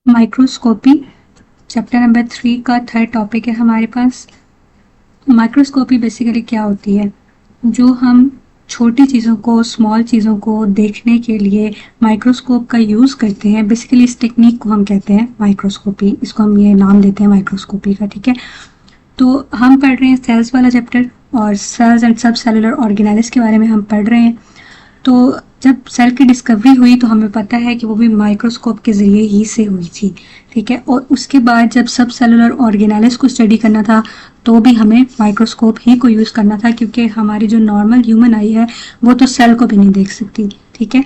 Microscopy chapter number 3 का third topic है हमारे पास। माइक्रोस्कोपी बेसिकली क्या होती है? जो हम छोटी चीज़ों को, स्मॉल चीज़ों को देखने के लिए माइक्रोस्कोप का यूज़ करते हैं। बेसिकली इस टेक्निक को हम कहते हैं माइक्रोस्कोपी, इसको हम ये नाम देते हैं माइक्रोस्कोपी का, ठीक है। तो हम पढ़ रहे हैं सेल्स वाला चैप्टर और सेल्स एंड सब सेलुलर ऑर्गेनेल्स के बारे में हम पढ़ रहे हैं। तो जब सेल की डिस्कवरी हुई तो हमें पता है कि वो भी माइक्रोस्कोप के ज़रिए ही से हुई थी, ठीक है। और उसके बाद जब सब सेलुलर ऑर्गेनेल्स को स्टडी करना था तो भी हमें माइक्रोस्कोप ही को यूज़ करना था, क्योंकि हमारी जो नॉर्मल ह्यूमन आई है वो तो सेल को भी नहीं देख सकती, ठीक है।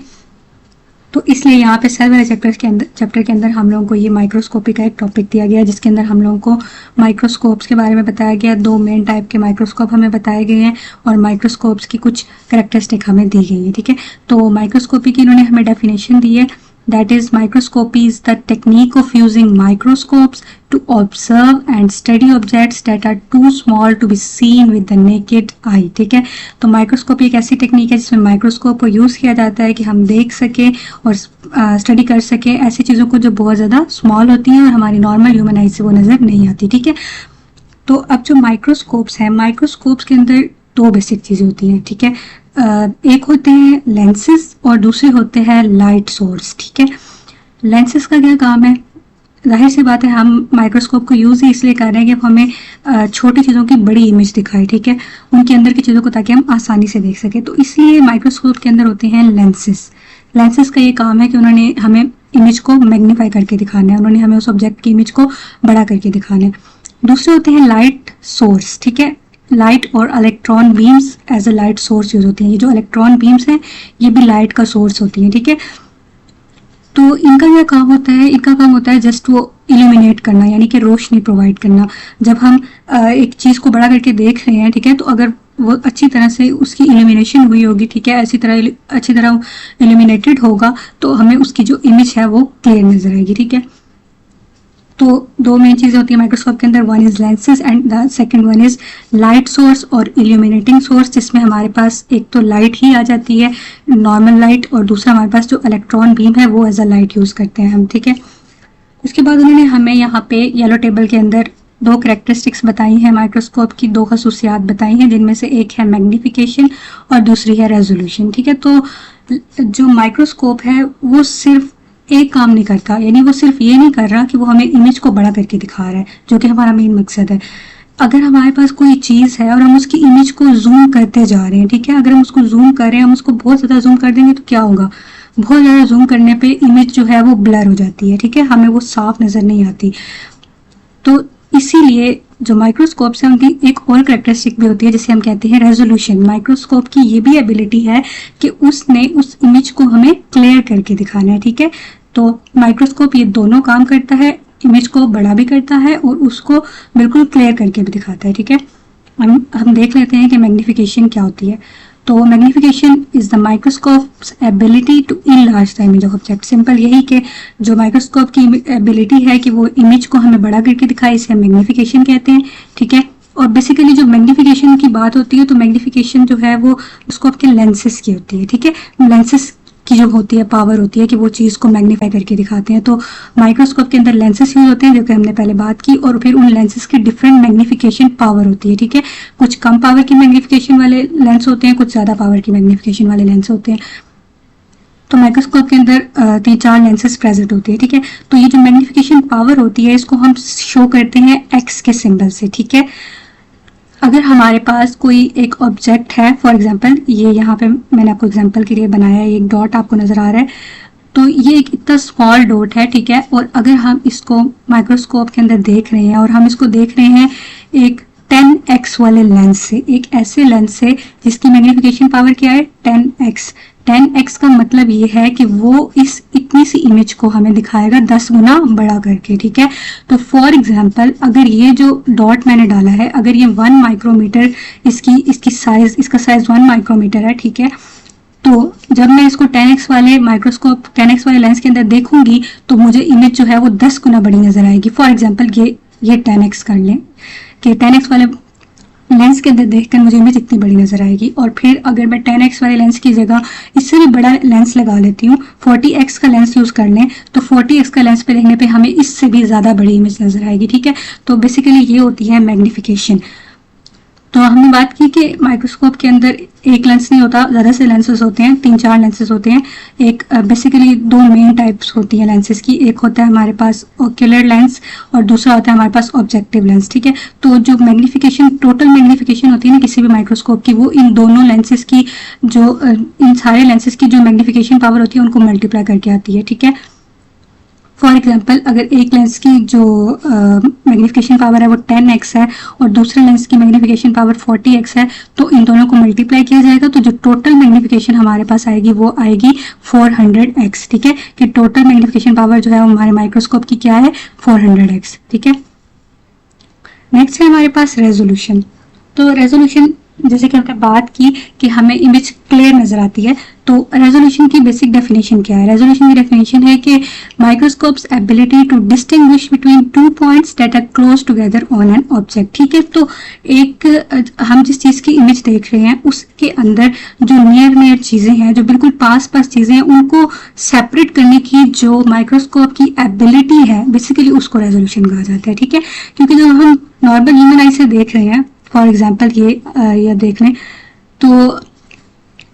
तो इसलिए यहाँ पे सेल वाले चैप्टर के अंदर हम लोगों को ये माइक्रोस्कोपी का एक टॉपिक दिया गया है, जिसके अंदर हम लोगों को माइक्रोस्कोप्स के बारे में बताया गया। 2 मेन टाइप के माइक्रोस्कोप हमें बताए गए हैं और माइक्रोस्कोप्स की कुछ कैरेक्टरिस्टिक हमें दी गई है, ठीक है। तो माइक्रोस्कोपी की इन्होंने हमें डेफिनेशन दी है, that is microscopy is the technique of using microscopes to observe and study objects that are too small to be seen with the naked eye, ठीक है। तो माइक्रोस्कोपी एक ऐसी टेक्निक है जिसमें माइक्रोस्कोप को यूज़ किया जाता है कि हम देख सकें और स्टडी कर सकें ऐसी चीज़ों को जो बहुत ज़्यादा स्मॉल होती हैं और हमारी नॉर्मल ह्यूमन आई से वो नज़र नहीं आती, ठीक है। तो अब जो माइक्रोस्कोप्स हैं, माइक्रोस्कोप्स के अंदर 2 बेसिक चीज़ें होती हैं, ठीक है। एक होते हैं लेंसेस और दूसरे होते हैं लाइट सोर्स, ठीक है। लेंसेस का क्या काम है? जाहिर सी बात है, हम माइक्रोस्कोप को यूज़ ही इसलिए कर रहे हैं कि हमें छोटी चीज़ों की बड़ी इमेज दिखाए, ठीक है, उनके अंदर की चीज़ों को, ताकि हम आसानी से देख सकें। तो इसलिए माइक्रोस्कोप के अंदर होते हैं लेंसेस। लेंसेस का ये काम है कि उन्होंने हमें इमेज को मैग्नीफाई करके दिखाना है, उन्होंने हमें उस ऑब्जेक्ट की इमेज को बड़ा करके दिखाना है। दूसरे होते हैं लाइट सोर्स, ठीक है। लाइट और electron beams as a light source use होती हैं। ये जो इलेक्ट्रॉन बीम्स हैं ये भी लाइट का सोर्स होती हैं, ठीक है। तो इनका क्या काम होता है? इनका काम होता है जस्ट वो इल्यूमिनेट करना, यानी कि रोशनी प्रोवाइड करना। जब हम एक चीज़ को बड़ा करके देख रहे हैं, ठीक है, तो अगर वो अच्छी तरह से उसकी इल्यूमिनेशन हुई होगी, ठीक है, अच्छी तरह इल्यूमिनेटेड होगा तो हमें उसकी जो इमेज है वो क्लियर नजर आएगी, ठीक है। तो 2 मेन चीज़ें होती है माइक्रोस्कोप के अंदर, one is lenses and the second one is light source और इल्यूमिनेटिंग सोर्स, जिसमें हमारे पास एक तो लाइट ही आ जाती है, नॉर्मल लाइट, और दूसरा हमारे पास जो इलेक्ट्रॉन बीम है वो एज अ लाइट यूज़ करते हैं हम, ठीक है। उसके बाद उन्होंने हमें यहाँ पे येलो टेबल के अंदर 2 कैरेक्टरिस्टिक्स बताई हैं माइक्रोस्कोप की, 2 खसूसियात बताई हैं, जिनमें से एक है मैग्नीफिकेशन और दूसरी है रेजोल्यूशन, ठीक है। तो जो माइक्रोस्कोप है वो सिर्फ एक काम नहीं करता, यानी वो सिर्फ ये नहीं कर रहा कि वो हमें इमेज को बड़ा करके दिखा रहा है, जो कि हमारा मेन मकसद है। अगर हमारे पास कोई चीज़ है और हम उसकी इमेज को जूम करते जा रहे हैं, ठीक है, अगर हम उसको जूम कर रहे हैं, हम उसको बहुत ज़्यादा जूम कर देंगे तो क्या होगा? बहुत ज़्यादा जूम करने पे इमेज जो है वो ब्लर हो जाती है, ठीक है, हमें वो साफ नज़र नहीं आती। तो इसीलिए जो माइक्रोस्कोप्स हैं उनकी एक और कैरेक्टरिस्टिक भी होती है जिसे हम कहते हैं रेजोल्यूशन। माइक्रोस्कोप की ये भी एबिलिटी है कि उसने उस इमेज को हमें क्लियर करके दिखाना है, ठीक है। तो माइक्रोस्कोप ये दोनों काम करता है, इमेज को बड़ा भी करता है और उसको बिल्कुल क्लियर करके भी दिखाता है, ठीक है। हम देख लेते हैं कि मैग्नीफिकेशन क्या होती है। तो magnification is the microscope's ability to enlarge the image of object. Simple यही कि जो माइक्रोस्कोप की एबिलिटी है कि वो इमेज को हमें बड़ा करके दिखाए, इसे हम मैग्नीफिकेशन कहते हैं, ठीक है। और बेसिकली जो मैग्नीफिकेशन की बात होती है तो मैग्नीफिकेशन जो है वो माइक्रोस्कोप के लेंसेज की होती है, ठीक है। लेंसेज की जो होती है पावर होती है कि वो चीज़ को मैग्नीफाई करके दिखाते हैं। तो माइक्रोस्कोप के अंदर लेंसेज यूज होते हैं, जो कि हमने पहले बात की, और फिर उन लेंसेज की डिफरेंट मैग्नीफिकेशन पावर होती है, ठीक है। कुछ कम पावर की मैग्नीफिकेशन वाले लेंस होते हैं, कुछ ज़्यादा पावर की मैग्नीफिकेशन वाले लेंस होते हैं। तो माइक्रोस्कोप के अंदर 3-4 लेंसेज प्रेजेंट होती है, ठीक है। तो ये जो मैग्नीफिकेशन पावर होती है इसको हम शो करते हैं एक्स के सिंबल से, ठीक है। अगर हमारे पास कोई एक ऑब्जेक्ट है, फॉर एग्जांपल ये यहाँ पे मैंने आपको एग्जांपल के लिए बनाया है, एक डॉट आपको नज़र आ रहा है, तो ये एक इतना स्मॉल डॉट है, ठीक है। और अगर हम इसको माइक्रोस्कोप के अंदर देख रहे हैं और हम इसको देख रहे हैं एक 10x वाले लेंस से, एक ऐसे लेंस से जिसकी मैग्नीफिकेशन पावर क्या है 10x। 10x का मतलब ये है कि वो इस इतनी सी इमेज को हमें दिखाएगा 10 गुना बड़ा करके, ठीक है। तो फॉर एग्जांपल अगर ये जो डॉट मैंने डाला है, अगर ये 1 माइक्रोमीटर इसका साइज 1 माइक्रोमीटर है, ठीक है। तो जब मैं इसको 10x वाले माइक्रोस्कोप 10x वाले लेंस के अंदर देखूंगी तो मुझे इमेज जो है वो 10 गुना बड़ी नजर आएगी। फॉर एग्जाम्पल ये 10x कर लें कि 10x वाले लेंस के अंदर देखकर मुझे इमेज इतनी बड़ी नजर आएगी। और फिर अगर मैं 10x वाले लेंस की जगह इससे भी बड़ा लेंस लगा लेती हूँ, 40x का लेंस यूज कर लें, तो 40x का लेंस पे देखने पे हमें इससे भी ज्यादा बड़ी इमेज नजर आएगी। ठीक है, तो बेसिकली ये होती है मैग्निफिकेशन। तो हमने बात की कि माइक्रोस्कोप के अंदर एक लेंस नहीं होता, ज़्यादा से लेंसेज होते हैं, 3-4 लेंसेज होते हैं। एक बेसिकली दो मेन टाइप्स होती हैं लेंसेज की, एक होता है हमारे पास ओक्यूलर लेंस और दूसरा होता है हमारे पास ऑब्जेक्टिव लेंस। ठीक है, तो जो मैग्निफिकेशन, टोटल मैग्निफिकेशन होती है ना किसी भी माइक्रोस्कोप की, वो इन दोनों लेंसेज की जो इन सारे लेंसेज की जो मैग्निफिकेशन पावर होती है उनको मल्टीप्लाई करके आती है। ठीक है, फॉर एग्जाम्पल अगर एक लेंस की जो मैग्निफिकेशन पावर है वो 10x है और दूसरे लेंस की मैग्निफिकेशन पावर 40x है, तो इन दोनों को मल्टीप्लाई किया जाएगा, तो जो टोटल मैग्निफिकेशन हमारे पास आएगी वो आएगी 400x। ठीक है, कि टोटल मैग्निफिकेशन पावर जो है वो हमारे माइक्रोस्कोप की क्या है, 400x। ठीक है, नेक्स्ट है हमारे पास रेजोल्यूशन। तो रेजोल्यूशन जैसे कि हमने बात की कि हमें इमेज क्लियर नजर आती है, तो रेजोल्यूशन की बेसिक डेफिनेशन क्या है? रेजोल्यूशन की डेफिनेशन है कि microscope's ability to distinguish between two points that are close together on an object. ठीक है, तो एक हम जिस चीज की इमेज देख रहे हैं उसके अंदर जो नियर चीजें हैं, जो बिल्कुल पास चीजें हैं, उनको सेपरेट करने की जो माइक्रोस्कोप की एबिलिटी है, बेसिकली उसको रेजोल्यूशन कहा जाता है। ठीक है, क्योंकि जब हम नॉर्मल ह्यूमन आई से देख रहे हैं, फॉर एग्जाम्पल ये देख लें, तो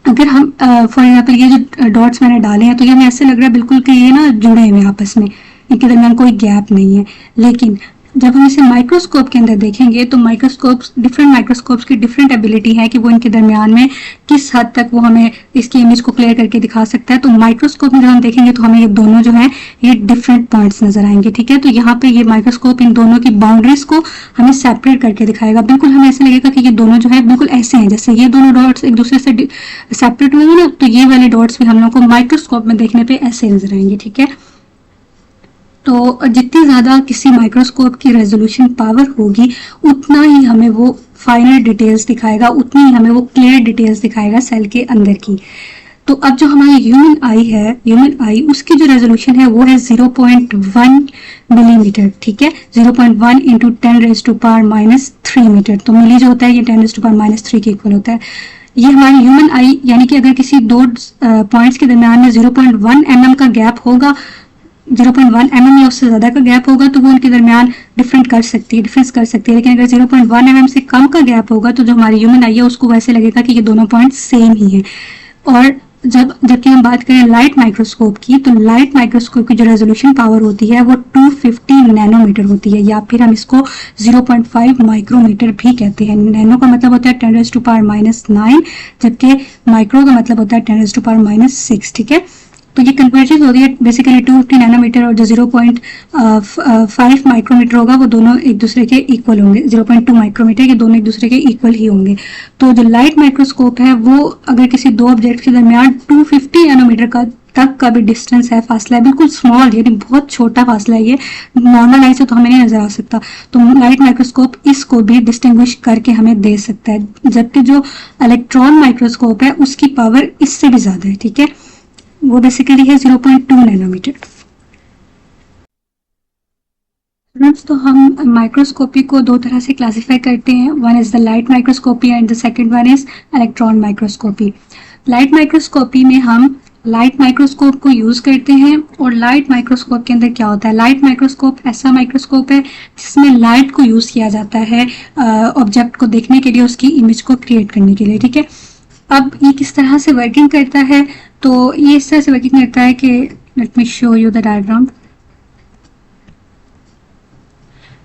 अगर हम फॉर एग्जाम्पल ये जो डॉट्स मैंने डाले हैं तो ये हमें ऐसे लग रहा है बिल्कुल कि ये ना जुड़े हुए आपस में, इनके दरमियान कोई गैप नहीं है। लेकिन जब हम इसे माइक्रोस्कोप के अंदर देखेंगे तो डिफरेंट माइक्रोस्कोप्स की डिफरेंट एबिलिटी है कि वो इनके दरमियान में किस हद तक वो हमें इसकी इमेज को क्लियर करके दिखा सकता है। तो माइक्रोस्कोप में जब हम देखेंगे तो हमें ये दोनों जो है ये डिफरेंट पॉइंट्स नजर आएंगे। ठीक है, तो यहाँ पे ये माइक्रोस्कोप इन दोनों की बाउंड्रीज को हमें सेपरेट करके दिखाएगा। बिल्कुल हमें ऐसे लगेगा कि ये दोनों जो है बिल्कुल ऐसे हैं, जैसे ये दोनों डॉट्स एक दूसरे से सेपरेट हुए हैं ना, तो ये वाले डॉट्स भी हम लोग को माइक्रोस्कोप में देखने पे ऐसे नजर आएंगे। ठीक है, तो जितनी ज़्यादा किसी माइक्रोस्कोप की रेजोल्यूशन पावर होगी उतना ही हमें वो फाइनर डिटेल्स दिखाएगा, उतनी ही हमें वो क्लियर डिटेल्स दिखाएगा सेल के अंदर की। तो अब जो हमारी ह्यूमन आई है, ह्यूमन आई, उसकी जो रेजोल्यूशन है वो है 0.1 मिलीमीटर। ठीक है, 0.1 इंटू 10⁻³ मीटर। तो मिली जो होता है ये 10⁻³ के इक्वल होता है। ये हमारी ह्यूमन आई, यानी कि अगर किसी दो पॉइंट्स के दरमियान में 0.1 mm का गैप होगा, 0.1 mm या उससे ज्यादा का गैप होगा, तो वो उनके दरमियान डिफरेंस कर सकती है। लेकिन अगर 0.1 mm से कम का गैप होगा तो जो हमारी ह्यूमन आई है उसको वैसे लगेगा कि ये दोनों पॉइंट सेम ही हैं। और जबकि हम बात करें लाइट माइक्रोस्कोप की, तो लाइट माइक्रोस्कोप की जो रेजोल्यूशन पावर होती है वो 250 नैनोमीटर होती है, या फिर हम इसको 0.5 माइक्रोमीटर भी कहते हैं। नैनो का मतलब होता है 10⁻⁹, जबकि माइक्रो का मतलब होता है 10⁻⁶। ठीक है, तो ये कन्वर्जन होती है बेसिकली 250 नैनोमीटर और जो 0.5 माइक्रोमीटर होगा वो दोनों एक दूसरे के इक्वल होंगे। 0.2 माइक्रोमीटर ये दोनों एक दूसरे के इक्वल ही होंगे। तो जो लाइट माइक्रोस्कोप है वो अगर किसी दो ऑब्जेक्ट के दरमियान 250 नैनोमीटर तक का भी डिस्टेंस है, फासला है, बिल्कुल स्मॉल, यानी बहुत छोटा फासला है, ये नॉर्मल आई से तो हमें नहीं नजर आ सकता, तो लाइट माइक्रोस्कोप इसको भी डिस्टिंग्विश करके हमें दे सकता है। जबकि जो इलेक्ट्रॉन माइक्रोस्कोप है उसकी पावर इससे भी ज्यादा है। ठीक है, वो बेसिकली है 0.2 नैनोमीटर। तो हम माइक्रोस्कोपी को दो तरह से क्लासिफाई करते हैं, one is the light microscopy and the second one is electron microscopy. Light microscopy में हम लाइट माइक्रोस्कोप को यूज करते हैं। और लाइट माइक्रोस्कोप के अंदर क्या होता है? लाइट माइक्रोस्कोप ऐसा माइक्रोस्कोप है जिसमें लाइट को यूज किया जाता है ऑब्जेक्ट को देखने के लिए, उसकी इमेज को क्रिएट करने के लिए। ठीक है, अब ये किस तरह से वर्किंग करता है? तो ये इस तरह से वर्किंग करता है कि let me show you the diagram.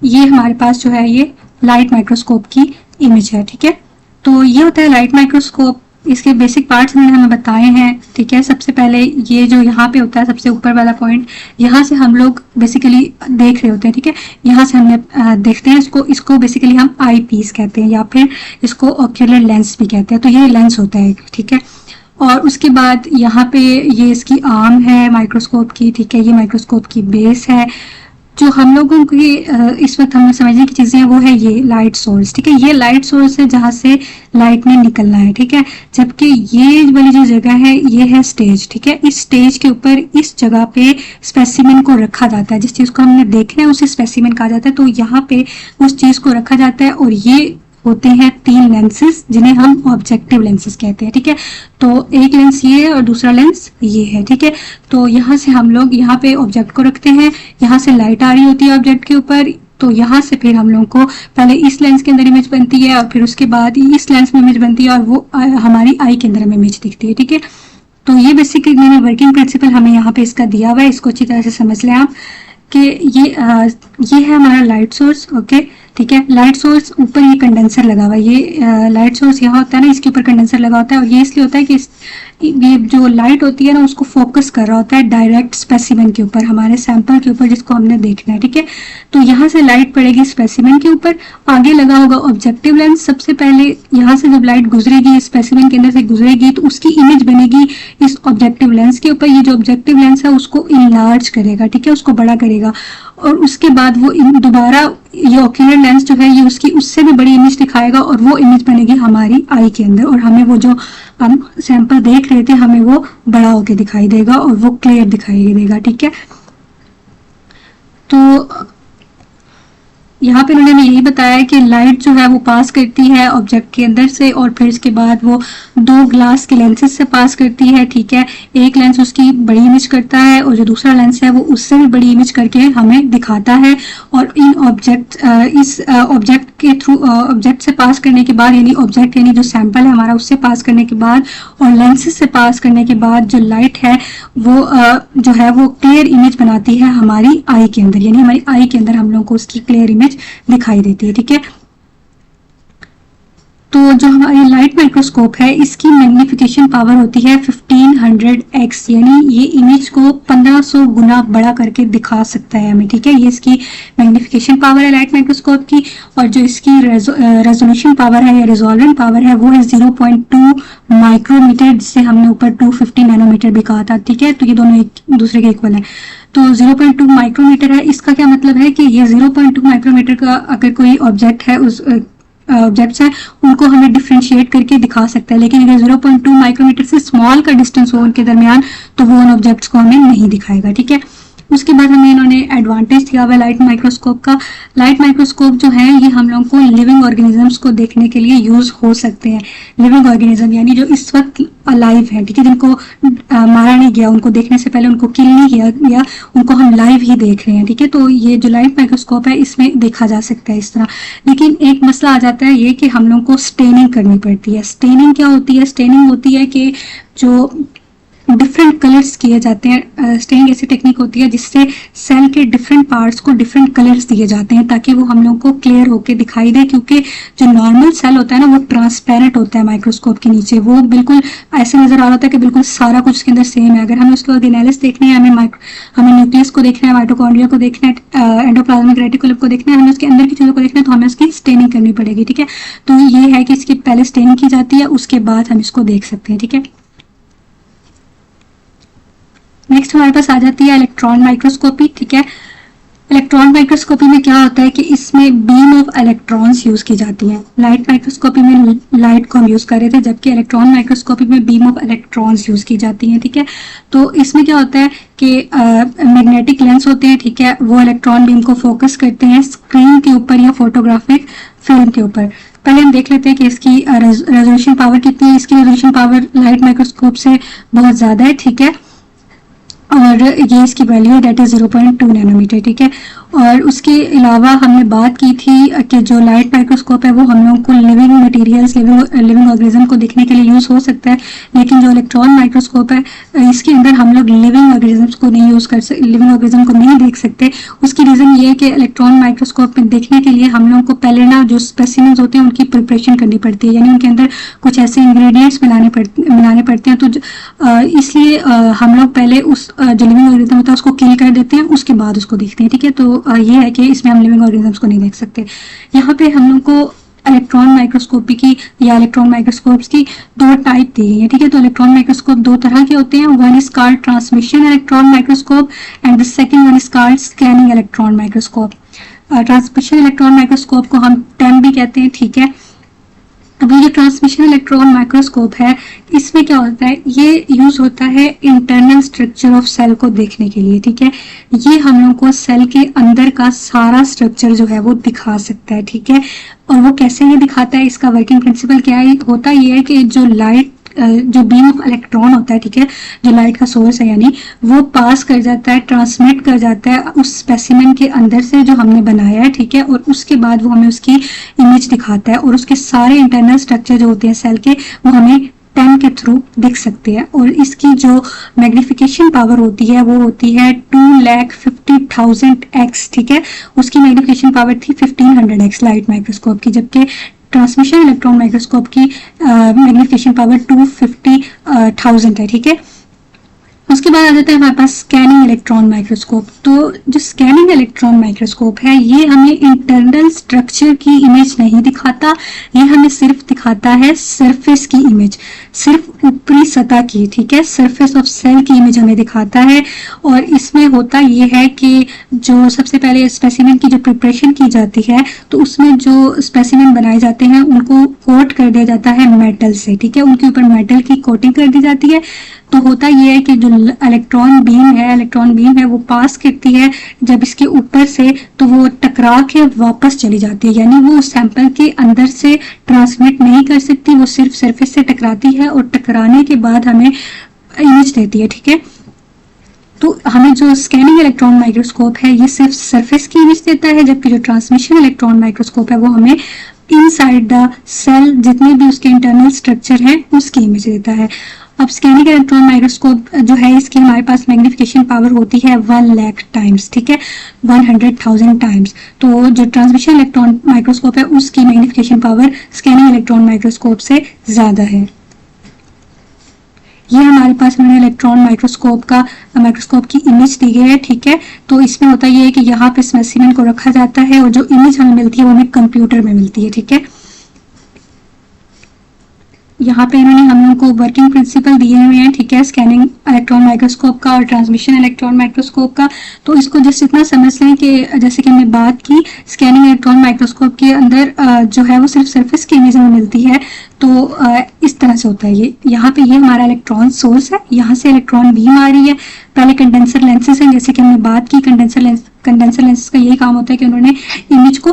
ये हमारे पास जो है ये लाइट माइक्रोस्कोप की इमेज है। ठीक है, तो ये होता है लाइट माइक्रोस्कोप। इसके बेसिक पार्ट्स मैंने हमें बताए हैं। ठीक है, सबसे पहले ये जो यहाँ पे होता है सबसे ऊपर वाला पॉइंट, यहाँ से हम लोग बेसिकली देख रहे होते हैं। ठीक है, यहाँ से हमने देखते हैं इसको बेसिकली हम आई पीस कहते हैं या फिर इसको ऑक्यूलर लेंस भी कहते हैं। तो ये लेंस होता है। ठीक है, और उसके बाद यहाँ पे ये इसकी आर्म है माइक्रोस्कोप की। ठीक है, ये माइक्रोस्कोप की बेस है। जो हम लोगों की इस वक्त हमें समझने की चीजें हैं वो है ये लाइट सोर्स। ठीक है, ये लाइट सोर्स है जहाँ से लाइट ने निकलना है। ठीक है, जबकि ये वाली जो जगह है ये है स्टेज। ठीक है, इस स्टेज के ऊपर इस जगह पे स्पेसिमेन को रखा जाता है। जिस चीज को हमने देखना है उसे स्पेसिमेन कहा जाता है। तो यहाँ पे उस चीज को रखा जाता है और ये होते हैं 3 लेंसेज जिन्हें हम ऑब्जेक्टिव लेंसेज कहते हैं, ठीक है। तो एक लेंस ये है और दूसरा लेंस ये है, ठीक है। तो यहाँ से हम लोग यहाँ पे ऑब्जेक्ट को रखते हैं, यहाँ से लाइट आ रही होती है ऑब्जेक्ट के ऊपर, तो यहाँ से फिर हम लोग को पहले इस लेंस के अंदर इमेज बनती है और फिर उसके बाद इस लेंस में इमेज बनती है और वो हमारी आई के अंदर हमें इमेज दिखती है, ठीक है। तो ये बेसिकली मैंने वर्किंग प्रिंसिपल हमें यहाँ पे इसका दिया हुआ है, इसको अच्छी तरह से समझ लें आप कि ये है हमारा लाइट सोर्स, ओके, ठीक है। लाइट सोर्स ऊपर ये कंडेंसर लगा हुआ है, ये लाइट सोर्स यहाँ होता है ना, इसके ऊपर कंडेंसर लगा होता है और ये इसलिए होता है कि ये जो लाइट होती है ना उसको फोकस कर रहा होता है डायरेक्ट स्पेसिमेन के ऊपर, हमारे सैंपल के ऊपर जिसको हमने देखना है, ठीक है। तो यहाँ से लाइट पड़ेगी स्पेसिमेन के ऊपर, आगे लगा होगा ऑब्जेक्टिव लेंस। सबसे पहले यहाँ से जब लाइट गुजरेगी स्पेसिमेन के अंदर से गुजरेगी तो उसकी इमेज बनेगी इस ऑब्जेक्टिव लेंस के ऊपर। ये जो ऑब्जेक्टिव लेंस है उसको इनलार्ज करेगा, ठीक है, उसको बड़ा करेगा और उसके बाद वो दोबारा ये ऑक्यूलर लेंस जो है ये उसकी उससे भी बड़ी इमेज दिखाएगा और वो इमेज बनेगी हमारी आई के अंदर और हमें वो जो हम सैंपल देख रहे थे हमें वो बड़ा होके दिखाई देगा और वो क्लियर दिखाई देगा, ठीक है। तो यहाँ पे उन्होंने यही बताया कि लाइट जो है वो पास करती है ऑब्जेक्ट के अंदर से और फिर इसके बाद वो 2 ग्लास के लेंसेज से पास करती है, ठीक है। एक लेंस उसकी बड़ी इमेज करता है और जो दूसरा लेंस है वो उससे भी बड़ी इमेज करके हमें दिखाता है और इन इस ऑब्जेक्ट के थ्रू ऑब्जेक्ट से पास करने के बाद यानी ऑब्जेक्ट यानी जो सैंपल है हमारा उससे पास करने के बाद और लेंसेज से पास करने के बाद जो लाइट है वो जो है वो क्लियर इमेज बनाती है हमारी आई के अंदर, यानी हमारी आई के अंदर हम लोगों को उसकी क्लियर इमेज दिखाई देती है, ठीक है। तो जो हमारी लाइट माइक्रोस्कोप है इसकी मैग्निफिकेशन पावर होती है 1500x, यानी ये इमेज को 1500 गुना बड़ा करके दिखा सकता है हमें, ठीक है। ये इसकी मैग्निफिकेशन पावर है लाइट माइक्रोस्कोप की और जो इसकी रेजोल्यूशन पावर है या रिजॉल्वेंट पावर है वो है 0.2 माइक्रोमीटर, जिससे हमने ऊपर 250 नैनोमीटर भी कहा था, ठीक है। तो ये दोनों एक दूसरे के इक्वल है। तो 0.2 माइक्रोमीटर है, इसका क्या मतलब है कि ये 0.2 माइक्रोमीटर का अगर कोई ऑब्जेक्ट है उस ऑब्जेक्ट्स हैं उनको हमें डिफ्रेंशिएट करके दिखा सकता है, लेकिन अगर 0.2 माइक्रोमीटर से स्मॉल का डिस्टेंस हो उनके दरमियान तो वो उन ऑब्जेक्ट्स को हमें नहीं दिखाएगा, ठीक है। उसके बाद हमें इन्होंने एडवांटेज दिया हुआ है लाइट माइक्रोस्कोप का। लाइट माइक्रोस्कोप जो है ये हम लोगों को लिविंग ऑर्गेनिजम्स को देखने के लिए यूज हो सकते हैं। लिविंग ऑर्गेनिज्म यानी जो इस वक्त अलाइव है, ठीक है, जिनको मारा नहीं गया, उनको देखने से पहले उनको किल नहीं किया गया, उनको हम लाइव ही देख रहे हैं, ठीक है। तो ये जो लाइट माइक्रोस्कोप है इसमें देखा जा सकता है इस तरह। लेकिन एक मसला आ जाता है ये कि हम लोगों को स्टेनिंग करनी पड़ती है। स्टेनिंग क्या होती है? स्टेनिंग होती है कि जो डिफरेंट कलर्स किए जाते हैं। स्टेनिंग ऐसी टेक्निक होती है जिससे सेल के डिफरेंट पार्ट्स को डिफरेंट कलर्स दिए जाते हैं ताकि वो हम लोग को क्लियर होके दिखाई दे, क्योंकि जो नॉर्मल सेल होता है ना वो ट्रांसपेरेंट होता है माइक्रोस्कोप के नीचे, वो बिल्कुल ऐसे नजर आ रहा होता है कि बिल्कुल सारा कुछ उसके अंदर सेम है। अगर हमें उसके ऑर्गेनेल्स देखने हैं, हमें न्यूक्लियस को देखना है, माइटोकॉन्ड्रिया को देखना है, एंडोप्लाज्मिक रेटिकुलम को देखना है, हमें उसके अंदर की चीजों को देखना है, तो हमें उसकी स्टेनिंग करनी पड़ेगी, ठीक है। तो ये है कि इसकी पहले स्टेनिंग की जाती है, उसके बाद हम इसको देख सकते हैं, ठीक है। नेक्स्ट हमारे पास आ जाती है इलेक्ट्रॉन माइक्रोस्कोपी, ठीक है। इलेक्ट्रॉन माइक्रोस्कोपी में क्या होता है कि इसमें बीम ऑफ इलेक्ट्रॉन्स यूज की जाती हैं। लाइट माइक्रोस्कोपी में लाइट को हम यूज कर रहे थे, जबकि इलेक्ट्रॉन माइक्रोस्कोपी में बीम ऑफ इलेक्ट्रॉन्स यूज की जाती हैं, ठीक है। तो इसमें क्या होता है कि मैग्नेटिक लेंस होते हैं, ठीक है, वो इलेक्ट्रॉन बीम को फोकस करते हैं स्क्रीन के ऊपर या फोटोग्राफिक फिल्म के ऊपर। पहले हम देख लेते हैं कि इसकी रेजोल्यूशन पावर कितनी है। इसकी रेजोल्यूशन पावर लाइट माइक्रोस्कोप से बहुत ज्यादा है, ठीक है, और ये इसकी वैल्यू है डेट इज 0.2 नैनोमीटर, ठीक है। और उसके अलावा हमने बात की थी कि जो लाइट माइक्रोस्कोप है वो हम लोगों को लिविंग मटेरियल्स, लिविंग ऑर्गेनिज्म को देखने के लिए यूज हो सकता है, लेकिन जो इलेक्ट्रॉन माइक्रोस्कोप है इसके अंदर हम लोग लिविंग ऑर्गेनिजम्स को नहीं यूज कर सकते, लिविंग ऑर्गेनिज्म को नहीं देख सकते। उसकी रीजन ये है कि इलेक्ट्रॉन माइक्रोस्कोप में देखने के लिए हम लोगों को पहले ना जो स्पेसिमेंस होते हैं उनकी प्रिपरेशन करनी पड़ती है, यानी उनके अंदर कुछ ऐसे इंग्रेडिएंट्स बनाने पड़ते हैं। तो इसलिए हम लोग पहले उस जो लिविंग ऑर्गेनिज्म होता है उसको किल कर देते हैं, उसके बाद उसको देखते हैं, ठीक है। तो ये है कि इसमें हम लिविंग ऑर्गेनिजम्स को नहीं देख सकते। यहाँ पे हम लोग को इलेक्ट्रॉन माइक्रोस्कोपी की या इलेक्ट्रॉन माइक्रोस्कोप्स की 2 टाइप दी गई है, ठीक है। तो इलेक्ट्रॉन माइक्रोस्कोप 2 तरह के होते हैं। One is called transmission electron microscope and the second one is called scanning electron microscope. Transmission electron microscope को हम टेम भी कहते हैं, ठीक है। अभी जो ट्रांसमिशन इलेक्ट्रॉन माइक्रोस्कोप है, इसमें क्या होता है, ये यूज होता है इंटरनल स्ट्रक्चर ऑफ सेल को देखने के लिए, ठीक है। ये हम लोग को सेल के अंदर का सारा स्ट्रक्चर जो है वो दिखा सकता है, ठीक है। और वो कैसे ये दिखाता है, इसका वर्किंग प्रिंसिपल क्या है, होता ये है कि जो लाइट, जो बीम ऑफ इलेक्ट्रॉन होता है, ठीक है, जो लाइट का सोर्स है, यानी वो पास कर जाता है, ट्रांसमिट कर जाता है उस स्पेसिमेन के अंदर से जो हमने बनाया है, ठीक है, और उसके बाद वो हमें उसकी इमेज दिखाता है, और उसके सारे इंटरनल स्ट्रक्चर जो होते हैं सेल के, वो हमें पेन के थ्रू दिख सकते हैं। और इसकी जो मैग्निफिकेशन पावर होती है वो होती है 2,50,000x, ठीक है। उसकी मैग्निफिकेशन पावर थी 1500x लाइट माइक्रोस्कोप की, जबकि ट्रांसमिशन इलेक्ट्रॉन माइक्रोस्कोप की मैग्निफिकेशन पावर 250,000 है, ठीक है। उसके बाद आ जाता है हमारे पास स्कैनिंग इलेक्ट्रॉन माइक्रोस्कोप। तो जो स्कैनिंग इलेक्ट्रॉन माइक्रोस्कोप है, ये हमें इंटरनल स्ट्रक्चर की इमेज नहीं दिखाता, ये हमें सिर्फ दिखाता है सरफेस की इमेज, सिर्फ ऊपरी सतह की, ठीक है, सरफेस ऑफ सेल की इमेज हमें दिखाता है। और इसमें होता ये है कि जो सबसे पहले स्पेसिमेन की जो प्रिपरेशन की जाती है, तो उसमें जो स्पेसिमेन बनाए जाते हैं उनको कोट कर दिया जाता है मेटल से, ठीक है, उनके ऊपर मेटल की कोटिंग कर दी जाती है। तो होता ये है कि जो इलेक्ट्रॉन बीम है वो पास करती है जब इसके ऊपर से, तो वो टकरा के वापस चली जाती है, यानी वो सैंपल के अंदर से ट्रांसमिट नहीं कर सकती, वो सिर्फ सरफेस से टकराती है और टकराने के बाद हमें इमेज देती है, ठीक है। तो हमें जो स्कैनिंग इलेक्ट्रॉन माइक्रोस्कोप है ये सिर्फ सरफेस की इमेज देता है, जबकि जो ट्रांसमिशन इलेक्ट्रॉन माइक्रोस्कोप है वो हमें इनसाइड द सेल जितने भी उसके इंटरनल स्ट्रक्चर है उसकी इमेज देता है। अब स्कैनिंग इलेक्ट्रॉन माइक्रोस्कोप जो है, इसकी हमारे पास मैग्निफिकेशन पावर होती है 1 लाख टाइम्स, ठीक है, 100,000 टाइम्स। तो जो ट्रांसमिशन इलेक्ट्रॉन माइक्रोस्कोप है उसकी magnification power scanning electron microscope से ज्यादा है। ये हमारे पास मैंने इलेक्ट्रॉन माइक्रोस्कोप की इमेज दी गई है, ठीक है। तो इसमें होता ये है कि यहाँ पे स्पेसिमेन को रखा जाता है और जो इमेज हमें मिलती है वो हमें कंप्यूटर में मिलती है, ठीक है। यहाँ पे इन्होंने हम लोग को वर्किंग प्रिंसिपल दिए हुए हैं, ठीक है, स्कैनिंग इलेक्ट्रॉन माइक्रोस्कोप का और ट्रांसमिशन इलेक्ट्रॉन माइक्रोस्कोप का। तो इसको जस्ट इतना समझ लें कि जैसे कि हमने बात की, स्कैनिंग इलेक्ट्रॉन माइक्रोस्कोप के अंदर जो है वो सिर्फ सरफेस की इमेज हमें मिलती है। तो इस तरह से होता है ये। यहाँ पे ये हमारा इलेक्ट्रॉन सोर्स है, यहाँ से इलेक्ट्रॉन बीम आ रही है। पहले कंडेंसर लेंसेज हैं, जैसे कि हमने बात की, कंडेंसर लेंस का यही काम होता है कि उन्होंने इमेज को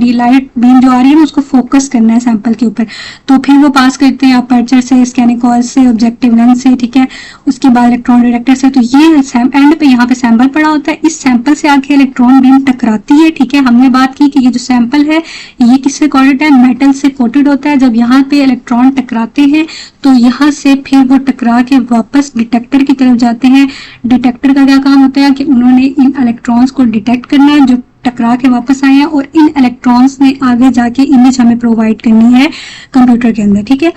लाइट बीम जो आ रही है ना उसको फोकस करना है सैंपल के ऊपर। तो फिर वो पास करते हैं अपर्चर से, स्कैनिंग कॉइल से, ऑब्जेक्टिव लेंस से, ठीक है, उसके बाद इलेक्ट्रॉन डिटेक्टर से। तो ये एंड पे यहाँ पे सैंपल पड़ा होता है, इस सैंपल से आके इलेक्ट्रॉन बीम टकराती है, ठीक है। हमने बात की कि ये जो सैंपल है ये किससे कोटेड है, मेटल से कोटेड होता है। जब यहाँ पे इलेक्ट्रॉन टकराते हैं तो यहाँ से फिर वो टकरा के वापस डिटेक्टर की तरफ जाते हैं। डिटेक्टर का क्या काम होता है कि उन्होंने इन इलेक्ट्रॉन्स को डिटेक्ट करना है जो टकरा के वापस आए हैं, और इन इलेक्ट्रॉन्स ने आगे जाके इमेज हमें प्रोवाइड करनी है कंप्यूटर के अंदर, ठीक है।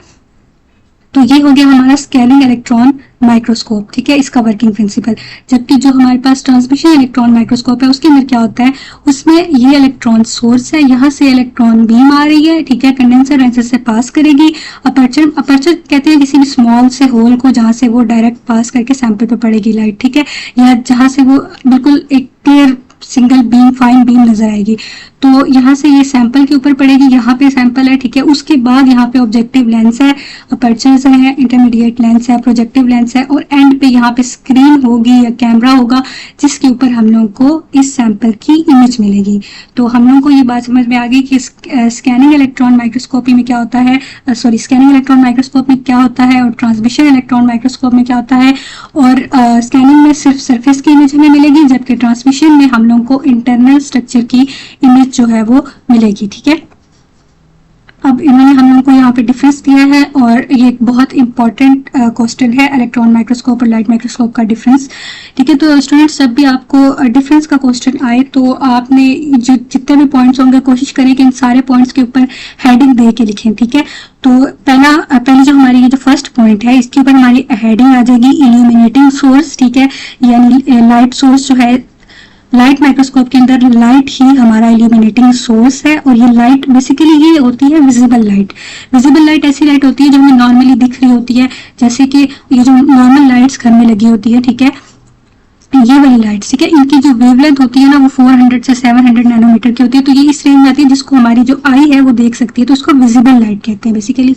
तो ये हो गया हमारा स्कैनिंग इलेक्ट्रॉन माइक्रोस्कोप, ठीक है, इसका वर्किंग प्रिंसिपल। जबकि जो हमारे पास ट्रांसमिशन इलेक्ट्रॉन माइक्रोस्कोप है उसके अंदर क्या होता है, उसमें ये इलेक्ट्रॉन सोर्स है, यहाँ से इलेक्ट्रॉन बीम आ रही है, ठीक है, कंडेंसर लेंसेज से पास करेगी। अपर्चर कहते हैं किसी भी स्मॉल से होल को जहाँ से वो डायरेक्ट पास करके सैंपल पे पड़ेगी लाइट, ठीक है, या जहाँ से वो बिल्कुल एक clear single beam, fine beam नजर आएगी। तो यहाँ से ये सैंपल के ऊपर पड़ेगी, यहाँ पे सैंपल है, ठीक है। उसके बाद यहाँ पे ऑब्जेक्टिव लेंस है, अपर्चर्स है, इंटरमीडिएट लेंस है, प्रोजेक्टिव लेंस है, और एंड पे यहाँ पे स्क्रीन होगी या कैमरा होगा जिसके ऊपर हम लोग को इस सैंपल की इमेज मिलेगी। तो हम लोग को ये बात समझ में आ गई कि स्कैनिंग इलेक्ट्रॉन माइक्रोस्कोपी में क्या होता है, स्कैनिंग इलेक्ट्रॉन माइक्रोस्कोप में क्या होता है और ट्रांसमिशन इलेक्ट्रॉन माइक्रोस्कोप में क्या होता है। और स्कैनिंग में सिर्फ सरफेस की इमेज हमें मिलेगी, जबकि ट्रांसमिशन में हम लोग को इंटरनल स्ट्रक्चर की इमेज जो है वो मिलेगी, ठीक है। अब इन्होंने हम लोगों को यहाँ पे डिफरेंस दिया है, और ये एक बहुत इंपॉर्टेंट क्वेश्चन है, इलेक्ट्रॉन माइक्रोस्कोप और लाइट माइक्रोस्कोप का डिफरेंस, ठीक है। तो स्टूडेंट्स, जब भी आपको डिफरेंस का क्वेश्चन आए तो आपने जो जितने भी पॉइंट्स होंगे कोशिश करें कि इन सारे पॉइंट्स के ऊपर हेडिंग दे के लिखें, ठीक है। तो पहले जो हमारी ये जो फर्स्ट पॉइंट है इसके ऊपर हमारी हेडिंग आ जाएगी इल्यूमिनेटिंग सोर्स, ठीक है, यानी लाइट सोर्स जो है, लाइट माइक्रोस्कोप के अंदर लाइट ही हमारा इल्यूमिनेटिंग सोर्स है। और ये लाइट बेसिकली ये होती है विजिबल लाइट। विजिबल लाइट ऐसी लाइट होती है जो हमें नॉर्मली दिख रही होती है, जैसे कि ये जो नॉर्मल लाइट्स घर में लगी होती है, ठीक है, ये वाली लाइट्स, ठीक है, इनकी जो वेवलेंथ होती है ना वो 400 से 700 नैनोमीटर की होती है। तो ये इस रेंज में आती है जिसको हमारी जो आई है वो देख सकती है, तो इसको विजिबल लाइट कहते हैं बेसिकली।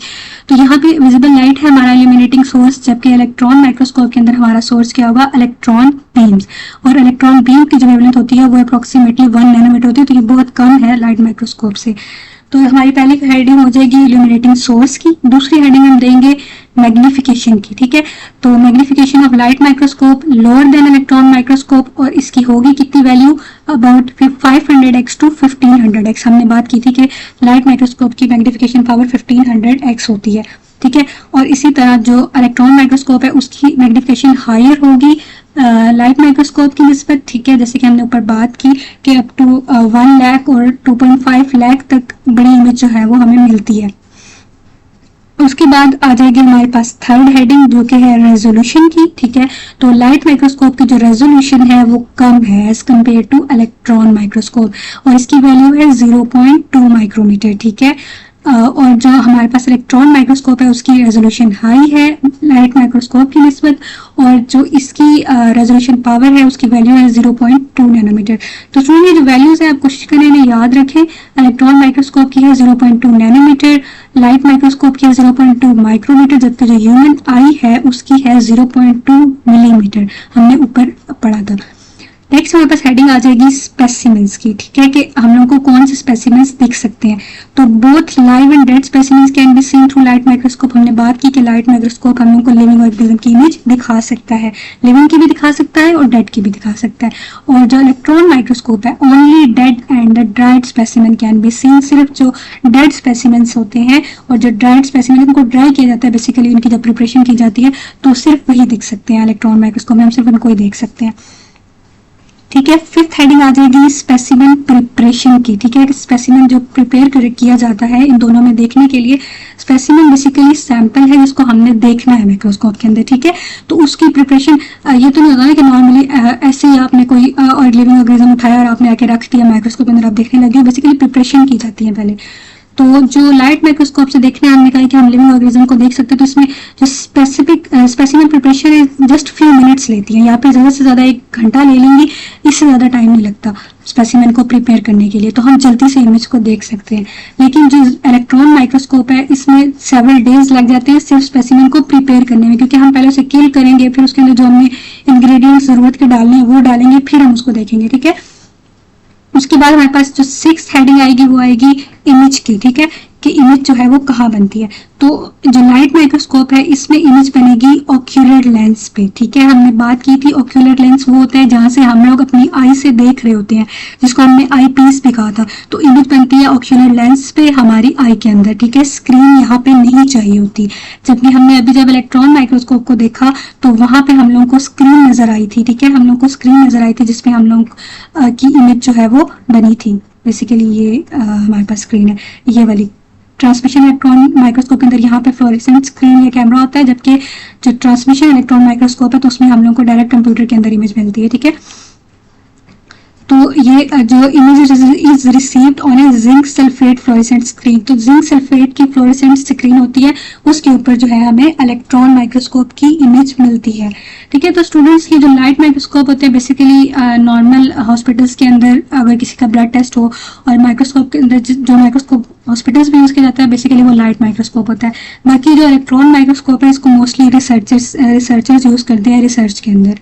तो यहाँ पे विजिबल लाइट है हमारा इल्यूमिनेटिंग सोर्स, जबकि इलेक्ट्रॉन माइक्रोस्कोप के अंदर हमारा सोर्स क्या होगा, इलेक्ट्रॉन बीम्स। और इलेक्ट्रॉन बीम की जो वेवलेंथ होती है वो अप्रोक्सीमेटली 1 नैनोमीटर होती है, तो ये बहुत कम है लाइट माइक्रोस्कोप से। तो हमारी पहली हेडिंग हो जाएगी इल्यूमिनेटिंग सोर्स की। दूसरी हेडिंग हम देंगे मैग्निफिकेशन की, ठीक है। तो magnification of light microscope lower than electron microscope, और इसकी होगी कितनी value, about 500x to 1500x। हमने बात की थी कि लाइट माइक्रोस्कोप की मैग्निफिकेशन पावर 1500x होती है, ठीक है। और इसी तरह जो इलेक्ट्रॉन माइक्रोस्कोप है उसकी मैग्निफिकेशन हायर होगी लाइट माइक्रोस्कोप की निस्बत, ठीक है। जैसे कि हमने ऊपर बात की कि अप टू 1 लाख और 2.5 लाख तक बड़ी इमेज जो है वो हमें मिलती है। उसके बाद आ जाएगी हमारे पास थर्ड हेडिंग जो कि है रेजोल्यूशन की, ठीक है। तो लाइट माइक्रोस्कोप की जो रेजोल्यूशन है वो कम है as compare to electron microscope, और इसकी वैल्यू है 0.2 माइक्रोमीटर, ठीक है। और जो हमारे पास इलेक्ट्रॉन माइक्रोस्कोप है उसकी रेजोल्यूशन हाई है लाइट माइक्रोस्कोप की निस्बत, और जो इसकी रेजोल्यूशन पावर है उसकी वैल्यू है 0.2 नैनोमीटर। तो स्टूडेंट ये जो वैल्यूज है आप कोशिश करें इन्हें याद रखें। इलेक्ट्रॉन माइक्रोस्कोप की है 0.2 नैनोमीटर, लाइट माइक्रोस्कोप की है 0.2 माइक्रोमीटर, जबकि जो ह्यूमन आई है उसकी है 0.2 मिलीमीटर, हमने ऊपर पढ़ा था। नेक्स्ट हमारे पास हेडिंग आ जाएगी स्पेसिमेंस की, ठीक है, कि हम लोग को कौन से स्पेसिमेंस दिख सकते हैं। तो both live and dead specimens can be seen through light microscope. हमने बात की कि लाइट माइक्रोस्कोप हम लोग को लिविंग ऑर्गेनिज्म की इमेज दिखा सकता है, लिविंग की भी दिखा सकता है और डेड की भी दिखा सकता है। और जो इलेक्ट्रॉन माइक्रोस्कोप है only dead and the dried specimen can be seen, सिर्फ जो डेड स्पेसिमेंस होते हैं और जो ड्राइड स्पेसिमेन उनको ड्राई किया जाता है बेसिकली, उनकी जब प्रिपरेशन की जाती है तो सिर्फ वही दिख सकते हैं इलेक्ट्रॉन माइक्रोस्कोप में, हम सिर्फ उनको ही देख सकते हैं, ठीक है। फिफ्थ हेडिंग आ जाएगी स्पेसिमेन प्रिपरेशन की, ठीक है। स्पेसिमेन जो प्रिपेयर किया जाता है इन दोनों में देखने के लिए, स्पेसिमेन बेसिकली सैंपल है जिसको हमने देखना है माइक्रोस्कोप के अंदर, ठीक है। तो उसकी प्रिपरेशन ये तो नहीं होता है कि नॉर्मली ऐसे ही आपने कोई और लिविंग ऑर्गेनिज्म उठाया और आपने आके रख दिया माइक्रोस्कोप के अंदर, आप देखने लगे। बेसिकली प्रिपरेशन की जाती है पहले। तो जो लाइट माइक्रोस्कोप से देखने हमने कहा कि हम लिविंग ऑर्गेनिज्म को देख सकते हैं, तो इसमें जो स्पेसिफिक स्पेसिमेन प्रिपरेशन है जस्ट फ्यू मिनट्स लेती है, यहाँ पे ज़्यादा से ज़्यादा 1 घंटा ले लेंगी, इससे ज़्यादा टाइम नहीं लगता स्पेसिमेन को प्रिपेयर करने के लिए, तो हम जल्दी से इमेज को देख सकते हैं। लेकिन जो इलेक्ट्रॉन माइक्रोस्कोप है इसमें सेवरल डेज लग जाते हैं सिर्फ स्पेसिमेन को प्रिपेयर करने में, क्योंकि हम पहले उसे किल करेंगे, फिर उसके अंदर जो हमने इंग्रेडिएंट्स ज़रूरत के डालने हैं वो डालेंगे, फिर हम उसको देखेंगे, ठीक है। उसके बाद हमारे पास जो 6th हेडिंग आएगी वो आएगी इमेज की, ठीक है, कि इमेज जो है वो कहाँ बनती है। तो जो लाइट माइक्रोस्कोप है इसमें इमेज बनेगी ऑक्यूलर लेंस पे, ठीक है। हमने बात की थी ऑक्यूलर लेंस वो होता है जहाँ से हम लोग अपनी आई से देख रहे होते हैं, जिसको हमने आई पीस भी कहा था। तो इमेज बनती है ऑक्यूलर लेंस पे हमारी आई के अंदर, ठीक है। स्क्रीन यहाँ पे नहीं चाहिए होती, जबकि हमने अभी जब इलेक्ट्रॉन माइक्रोस्कोप को देखा तो वहां पे हम लोगों को स्क्रीन नजर आई थी, ठीक है। हम लोग को स्क्रीन नजर आई थी जिसपे हम लोग की इमेज जो है वो बनी थी। बेसिकली ये हमारे पास स्क्रीन है ये वाली। ट्रांसमिशन इलेक्ट्रॉन माइक्रोस्कोप के अंदर यहाँ पे फ्लोरेसेंट स्क्रीन या कैमरा होता है, जबकि जो ट्रांसमिशन इलेक्ट्रॉन माइक्रोस्कोप है तो उसमें हम लोग को डायरेक्ट कंप्यूटर के अंदर इमेज मिलती है, ठीक है। तो ये जो image is received on A zinc sulphate fluorescent screen, तो जिंक सल्फेट की फ्लोरेसेंट स्क्रीन होती है, उसके ऊपर जो है हमें इलेक्ट्रॉन माइक्रोस्कोप की इमेज मिलती है, ठीक है। तो स्टूडेंट्स ये जो लाइट माइक्रोस्कोप होते हैं बेसिकली नॉर्मल हॉस्पिटल्स के अंदर अगर किसी का ब्लड टेस्ट हो और माइक्रोस्कोप के अंदर जो माइक्रोस्कोप हॉस्पिटल्स में यूज किया जाता है बेसिकली वो लाइट माइक्रोस्कोप होता है। बाकी जो इलेक्ट्रॉन माइक्रोस्कोप है इसको मोस्टली रिसर्चर्स यूज करते हैं रिसर्च के अंदर।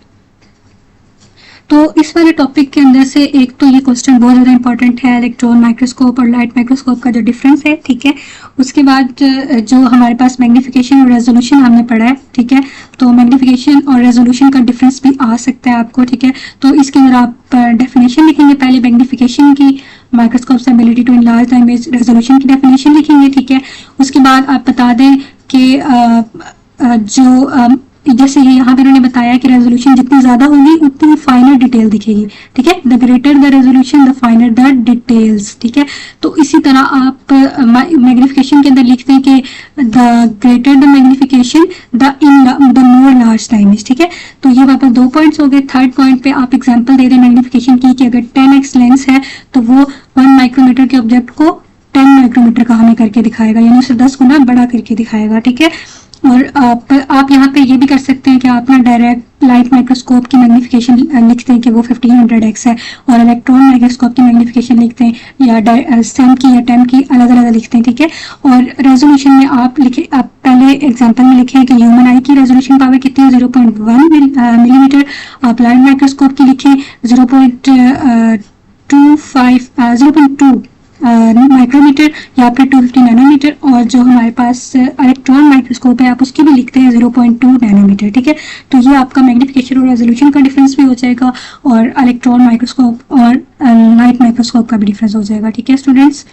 तो इस वाले टॉपिक के अंदर से एक तो ये क्वेश्चन बहुत ज़्यादा इंपॉर्टेंट है, इलेक्ट्रॉन माइक्रोस्कोप और लाइट माइक्रोस्कोप का जो डिफरेंस है, ठीक है। उसके बाद जो हमारे पास मैग्निफिकेशन और रेजोल्यूशन हमने पढ़ा है, ठीक है। तो मैग्निफिकेशन और रेजोल्यूशन का डिफरेंस भी आ सकता है आपको, ठीक है। तो इसके अंदर आप डेफिनेशन लिखेंगे पहले मैग्निफिकेशन की, microscope ability to enlarge the image, resolution की डेफिनेशन लिखेंगे, ठीक है। उसके बाद आप बता दें कि जो जैसे ये यहाँ पे उन्होंने बताया कि रेजोल्यूशन जितनी ज्यादा होगी उतनी फाइनर डिटेल दिखेगी, ठीक है। The greater the resolution the फाइनर the details, ठीक है। तो इसी तरह आप मैग्निफिकेशन के अंदर लिखते हैं कि the greater the magnification the more large the image, ठीक है। तो ये वापस 2 पॉइंट्स हो गए। थर्ड पॉइंट पे आप एग्जांपल दे दें मैग्निफिकेशन की कि अगर 10x लेंस है तो वो 1 माइक्रोमीटर के ऑब्जेक्ट को 10 माइक्रोमीटर का हमें करके दिखाएगा, यानी उसे 10 गुना बड़ा करके दिखाएगा, ठीक है। और आप यहाँ पे ये भी कर सकते हैं कि कि आप ना डायरेक्ट लाइट माइक्रोस्कोप की मैग्नीफिकेशन लिखते हैं कि वो 1500x है, और इलेक्ट्रॉन माइक्रोस्कोप की मैग्नीफिकेशन लिखते हैं या सेम की या टेम की अलग अलग लिखते हैं, ठीक है। और रेजोल्यूशन में आप पहले एग्जांपल में लिखें कि ह्यूमन आई की रेजोल्यूशन पावर कितनी है, 0.1 मिलीमीटर। आप लाइट माइक्रोस्कोप की लिखें 0.2 माइक्रोमीटर या फिर 250 नैनोमीटर। और जो हमारे पास इलेक्ट्रॉन माइक्रोस्कोप है आप उसकी भी लिखते हैं 0.2 नैनोमीटर, ठीक है। तो ये आपका मैग्नीफिकेशन और रेजोल्यूशन का डिफरेंस भी हो जाएगा, और इलेक्ट्रॉन माइक्रोस्कोप और लाइट माइक्रोस्कोप का भी डिफरेंस हो जाएगा, ठीक है स्टूडेंट्स।